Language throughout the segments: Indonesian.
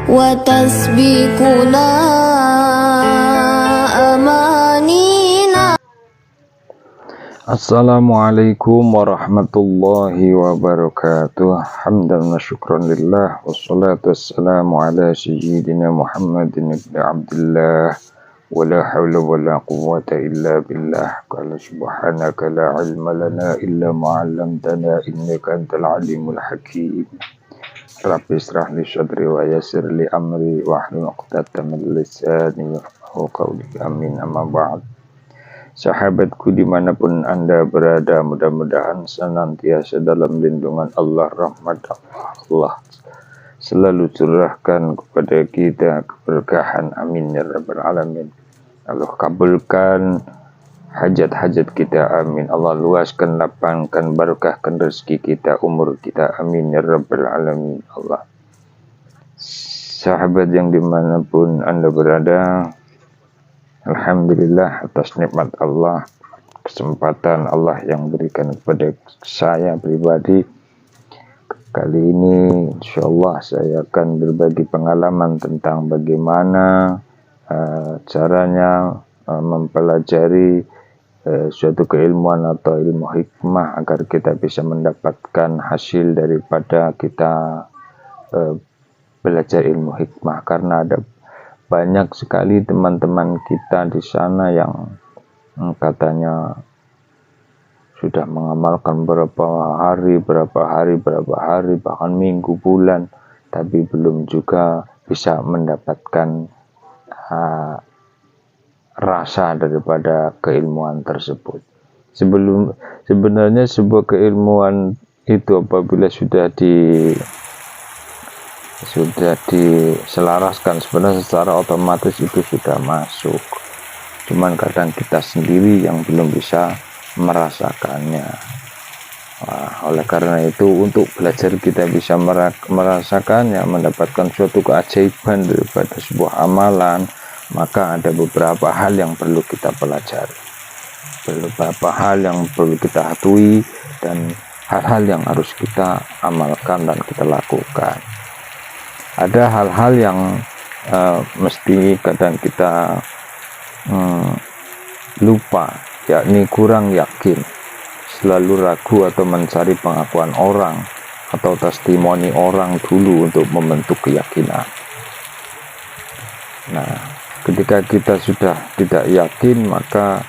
وتسبقنا أمانينا. Assalamualaikum warahmatullahi wabarakatuh. Hamdan wa syukran lillah, wassalatu wassalamu ala sayyidina Muhammadin ibn Abdullah, wa la hawla wa la quwwata illa billah. Qala subhanaka la ilma lana illa ma 'allamtana innaka antal alimul hakim. Rabbi israh li sadri wa yassir li amri wahlul 'uqdatam min lisani yafqahu qawli. Amin. Amma ba'd. Sahabatku dimanapun Anda berada, mudah-mudahan senantiasa dalam lindungan Allah, rahmat Allah selalu curahkan kepada kita keberkahan. Amin ya rabbal alamin. Allah kabulkan hajat-hajat kita. Amin. Allah luaskan, lapangkan, barakahkan rezeki kita, umur kita. Amin ya rabbal alamin. Allah. Sahabat yang dimanapun Anda berada, alhamdulillah atas nikmat Allah, kesempatan Allah yang berikan kepada saya pribadi. Kali ini insyaallah saya akan berbagi pengalaman tentang bagaimana caranya mempelajari suatu keilmuan atau ilmu hikmah agar kita bisa mendapatkan hasil daripada kita belajar ilmu hikmah. Karena ada banyak sekali teman-teman kita di sana yang katanya sudah mengamalkan berapa hari, bahkan minggu, bulan, tapi belum juga bisa mendapatkan rasa daripada keilmuan tersebut. Sebenarnya sebuah keilmuan itu apabila sudah diselaraskan, sebenarnya secara otomatis itu sudah masuk. Cuman kadang kita sendiri yang belum bisa merasakannya. Oleh karena itu, untuk belajar kita bisa merasakannya, mendapatkan suatu keajaiban daripada sebuah amalan, maka ada beberapa hal yang perlu kita pelajari, beberapa hal yang perlu kita hatui, dan hal-hal yang harus kita amalkan dan kita lakukan. Ada hal-hal yang mesti kadang kita lupa, yakni kurang yakin, selalu ragu atau mencari pengakuan orang atau testimoni orang dulu untuk membentuk keyakinan. Nah, ketika kita sudah tidak yakin, maka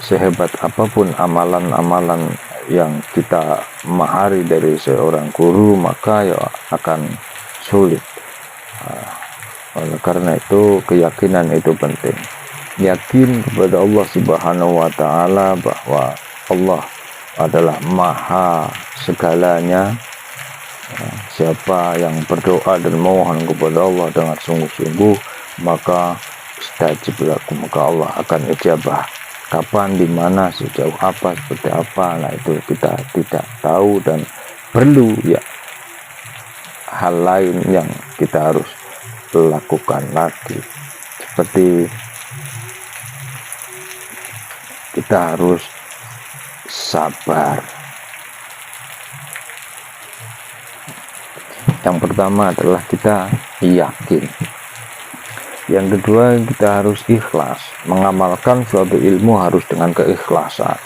sehebat apapun amalan-amalan yang kita mahari dari seorang guru, maka ya akan sulit. Oleh karena itu, keyakinan itu penting. Yakin kepada Allah Subhanahu wa Ta'ala bahwa Allah adalah maha segalanya. Siapa yang berdoa dan memohon kepada Allah dengan sungguh-sungguh, maka istajib lakum, maka Allah akan ijabah. Kapan, di mana, sejauh apa, seperti apa, nah itu kita tidak tahu, dan perlu ya hal lain yang kita harus lakukan lagi, seperti kita harus sabar. Yang pertama adalah kita yakin. Yang kedua, kita harus ikhlas. Mengamalkan suatu ilmu harus dengan keikhlasan,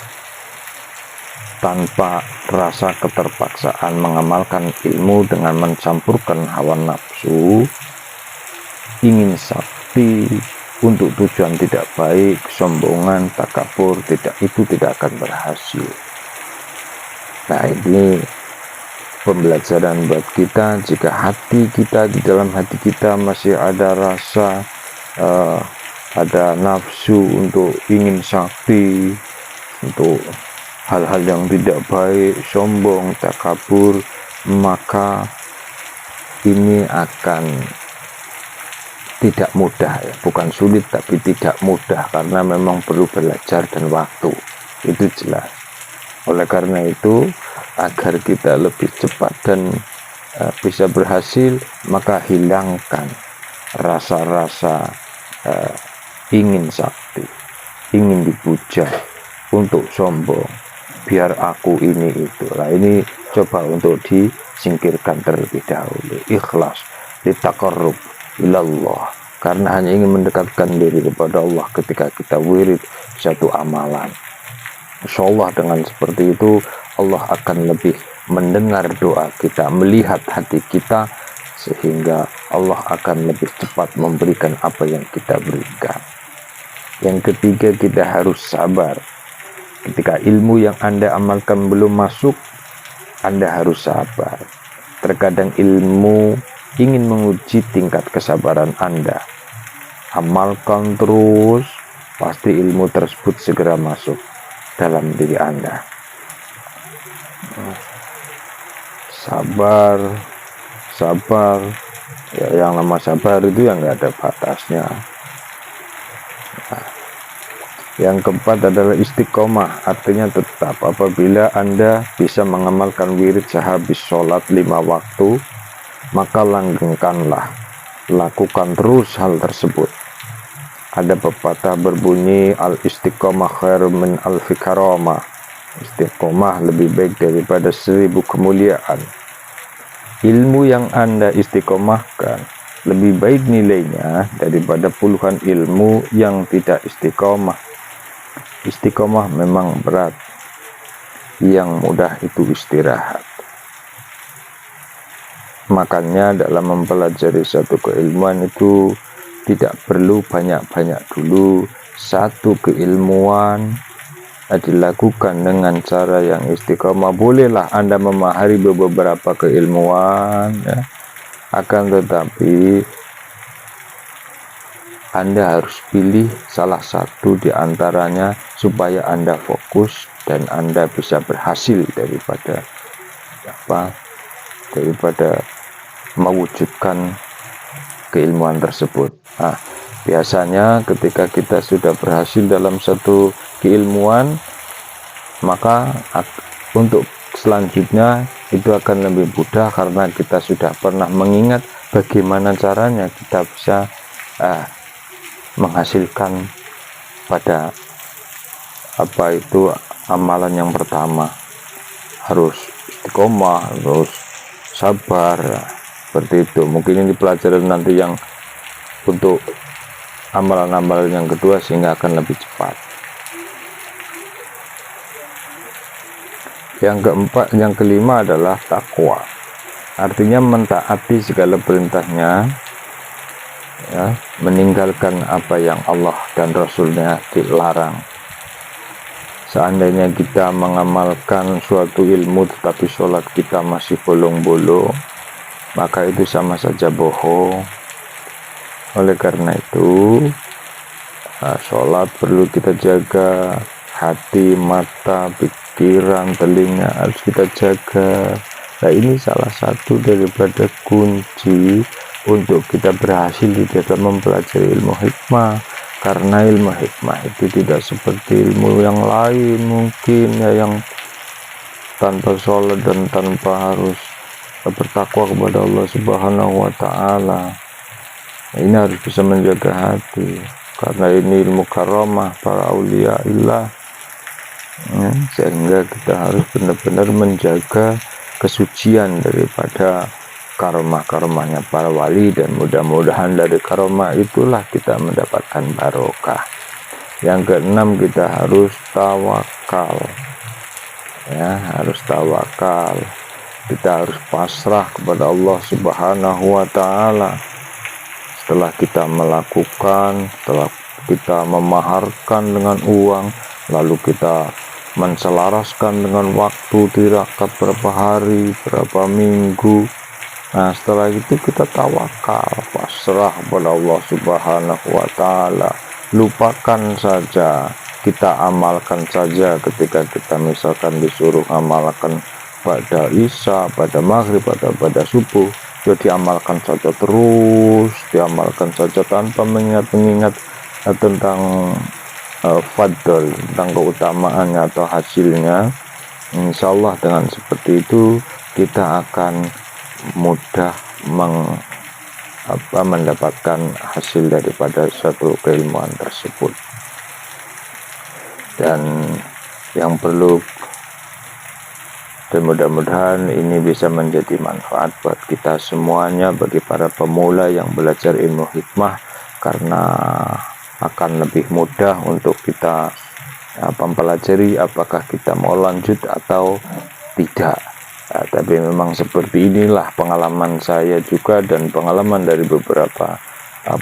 tanpa rasa keterpaksaan. Mengamalkan ilmu dengan mencampurkan hawa nafsu, ingin sakti untuk tujuan tidak baik, kesombongan, takabur, itu tidak akan berhasil. Nah, ini pembelajaran buat kita. Jika hati kita, di dalam hati kita masih ada rasa, ada nafsu untuk ingin sakti, untuk hal-hal yang tidak baik, sombong, takabur, maka ini akan tidak mudah, ya. Bukan sulit, tapi tidak mudah, karena memang perlu belajar dan waktu, itu jelas. Oleh karena itu, agar kita lebih cepat dan bisa berhasil, maka hilangkan rasa-rasa ingin sakti, ingin dipuja, untuk sombong, biar aku ini itu. Nah, ini coba untuk disingkirkan terlebih dahulu. Ikhlas, litaqarrub ilallah, karena hanya ingin mendekatkan diri kepada Allah ketika kita wirid satu amalan. Insyaallah dengan seperti itu Allah akan lebih mendengar doa kita, melihat hati kita, sehingga Allah akan lebih cepat memberikan apa yang kita berikan. Yang ketiga, kita harus sabar. Ketika ilmu yang Anda amalkan belum masuk, Anda harus sabar. Terkadang ilmu ingin menguji tingkat kesabaran Anda. Amalkan terus, pasti ilmu tersebut segera masuk dalam diri Anda. Sabar, ya, yang nama sabar itu yang nggak ada batasnya. Yang keempat adalah istiqomah, artinya tetap. Apabila Anda bisa mengamalkan wirid sehabis sholat 5 waktu, maka langgengkanlah, lakukan terus hal tersebut. Ada pepatah berbunyi, al-istiqomah khair min alfi karamah. Istiqomah lebih baik daripada 1000 kemuliaan. Ilmu yang Anda istiqomahkan lebih baik nilainya daripada puluhan ilmu yang tidak istiqomah. Istiqomah memang berat, yang mudah itu istirahat. Makanya dalam mempelajari satu keilmuan itu tidak perlu banyak-banyak dulu. Satu keilmuan dilakukan dengan cara yang istiqomah. Bolehlah Anda memahari beberapa keilmuan, ya. Akan tetapi Anda harus pilih salah satu di antaranya supaya Anda fokus dan Anda bisa berhasil daripada mewujudkan keilmuan tersebut. Nah, biasanya ketika kita sudah berhasil dalam satu keilmuan, maka untuk selanjutnya itu akan lebih mudah karena kita sudah pernah mengingat bagaimana caranya kita bisa menghasilkan pada amalan yang pertama. Harus istiqomah, harus sabar, seperti itu. Mungkin ini pelajaran nanti yang untuk amalan-amalan yang kedua, sehingga akan lebih cepat. Yang kelima adalah takwa, artinya mentaati segala perintahnya, ya, meninggalkan apa yang Allah dan Rasulnya dilarang. Seandainya kita mengamalkan suatu ilmu tetapi sholat kita masih bolong-bolong, maka itu sama saja bohong. Oleh karena itu, sholat perlu kita jaga, hati, mata, pikiran, telinga harus kita jaga. Nah, ini salah satu daripada kunci untuk kita berhasil di dalam mempelajari ilmu hikmah. Karena ilmu hikmah itu tidak seperti ilmu yang lain mungkin, ya, yang tanpa sholat dan tanpa harus bertakwa kepada Allah Subhanahu wa Ta'ala. Ini harus bisa menjaga hati, karena ini ilmu karamah para aulia illah, ya, sehingga kita harus benar-benar menjaga kesucian daripada karomah-karomahnya para wali, dan mudah-mudahan dari karomah itulah kita mendapatkan barokah. Yang keenam, kita harus tawakal, ya, harus tawakal. Kita harus pasrah kepada Allah Subhanahu wa Ta'ala. Setelah kita melakukan, setelah kita memaharkan dengan uang, lalu kita menselaraskan dengan waktu, tirakat berapa hari, berapa minggu. Nah, setelah itu kita tawakal, pasrah kepada Allah Subhanahu wa Ta'ala. Lupakan saja, kita amalkan saja. Ketika kita misalkan disuruh amalkan pada isya, pada maghrib, pada subuh, ya diamalkan saja terus, diamalkan saja tanpa mengingat-ingat tentang fadl, tentang keutamaannya atau hasilnya. Insya Allah dengan seperti itu kita akan mudah mendapatkan hasil daripada suatu keilmuan tersebut. Dan yang perlu dan mudah-mudahan ini bisa menjadi manfaat buat kita semuanya, bagi para pemula yang belajar ilmu hikmah, karena akan lebih mudah untuk kita mempelajari apakah kita mau lanjut atau tidak. Tapi memang seperti inilah pengalaman saya juga dan pengalaman dari beberapa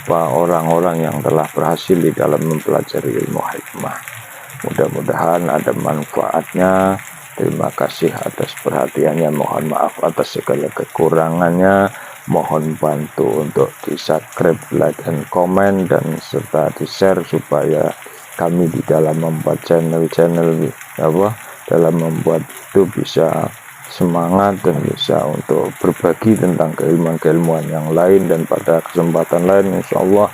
orang-orang yang telah berhasil di dalam mempelajari ilmu hikmah. Mudah-mudahan ada manfaatnya. Terima kasih atas perhatiannya. Mohon maaf atas segala kekurangannya. Mohon bantu untuk di subscribe, like, dan komen, dan serta di share supaya kami di dalam membuat channel dalam membuat itu bisa semangat dan bisa untuk berbagi tentang keilmuan-keilmuan yang lain. Dan pada kesempatan lain insya Allah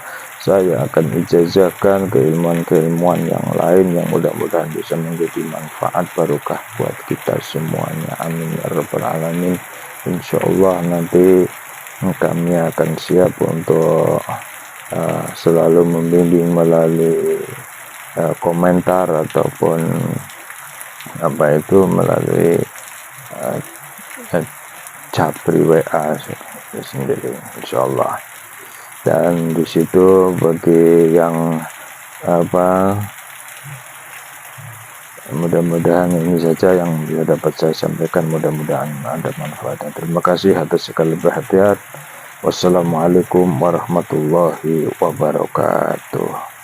saya akan ijazahkan keilmuan-keilmuan yang lain yang mudah-mudahan bisa menjadi manfaat barokah buat kita semuanya. Amin ya rabbal alamin. Insya Allah nanti kami akan siap untuk selalu membimbing melalui komentar ataupun melalui Japri WA sendiri insya Allah. Dan di situ bagi yang mudah-mudahan ini saja yang bisa dapat saya sampaikan, mudah-mudahan ada manfaatnya. Terima kasih atas segala perhatian. Wassalamualaikum warahmatullahi wabarakatuh.